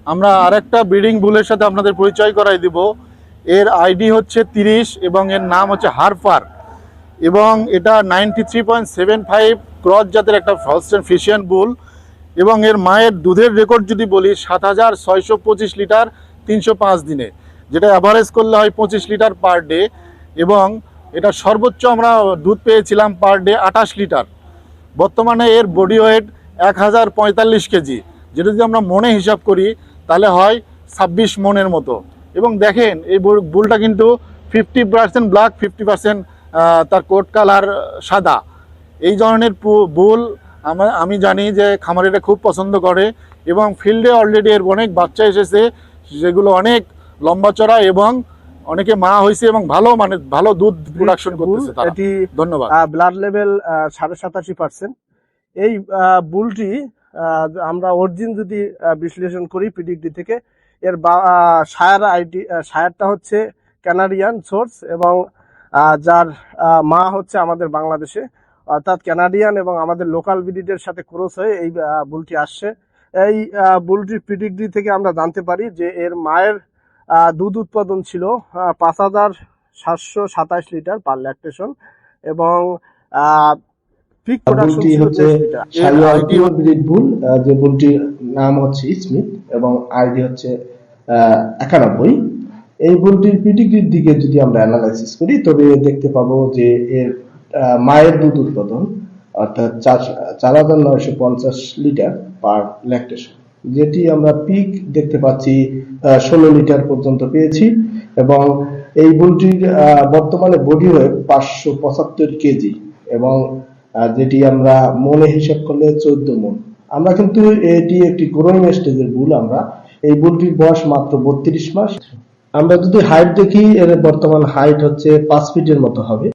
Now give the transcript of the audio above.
আমরা আরেকটা ব্রিডিং বুলের সাথে আপনাদের পরিচয় করাই দিব। এর আইডি হচ্ছে 30 এবং এর নাম হচ্ছে হারপার, এবং এটা 93.75 ক্রস জাতের একটা হলস্টেইন ফ্রিশিয়ান বুল। এবং এর মায়ের দুধের রেকর্ড যদি বলি 7625 লিটার 305 দিনে, যেটা অ্যাভারেজ করলে হয় 25 লিটার পার ডে। এবং এটা সর্বোচ্চ আমরা দুধ পেয়েছিলাম পার ডে 28 লিটার। বর্তমানে এর বডি ওয়েট 1045 কেজি, যেটা যদি আমরা মনে হিসাব করি তাহলে হয় 26 মনের মতো। এবং দেখেন এই বুলটা কিন্তু 50% ব্ল্যাক, 50% তার কোট কালার সাদা। এই ধরনের বুল আমি জানি যে খামারিরা খুব পছন্দ করে, এবং ফিল্ডে অলরেডি এর অনেক বাচ্চা এসেছে, যেগুলো অনেক লম্বা চড়া এবং অনেকে মা হয়েছে এবং ভালো দুধ প্রোডাকশন করতেছে তারা। ধন্যবাদ। Blood level 87%। এই বুলটি আমরা অরিজিন যদি বিশ্লেষণ করি পিডিগ্রি থেকে, এর সায়ারটা হচ্ছে কানাডিয়ান সোর্স, এবং যার মা হচ্ছে আমাদের বাংলাদেশে, অর্থাৎ কানাডিয়ান এবং আমাদের লোকাল ব্রিডের সাথে ক্রস হয়ে এই বুলটি আসছে। এই বুলটির পিডিগ্রি থেকে আমরা জানতে পারি যে এর মায়ের দুধ উৎপাদন ছিল 5727 লিটার পার ল্যাকটেশন, এবং পিক প্রোডাকশন ছিল 10 লিটার। বুল, যে বুলটির নাম হচ্ছে স্মিথ এবং আইডি হচ্ছে 91। এই বুলটির পিডিগ্রির দিকে যদি আমরা অ্যানালাইসিস করি তবে দেখতে পাবো যে এর মায়ের দুধ উৎপাদন অর্থাৎ 4950 লিটার পার ল্যাকটেশন, যেটি আমরা পিক দেখতে পাচ্ছি 16 লিটার পর্যন্ত পেয়েছি। এবং এই বুলটির বর্তমানে বডি ওয়েট 575 কেজি, এবং যেটি আমরা মনে হিসাব করলে 14 মন। আমরা কিন্তু এটি একটি গ্রোইং স্টেজের বুল। আমরা এই বুলটির বয়স মাত্র 32 মাস। আমরা যদি হাইট দেখি, এর বর্তমান হাইট হচ্ছে 5 ফিটের মতো হবে।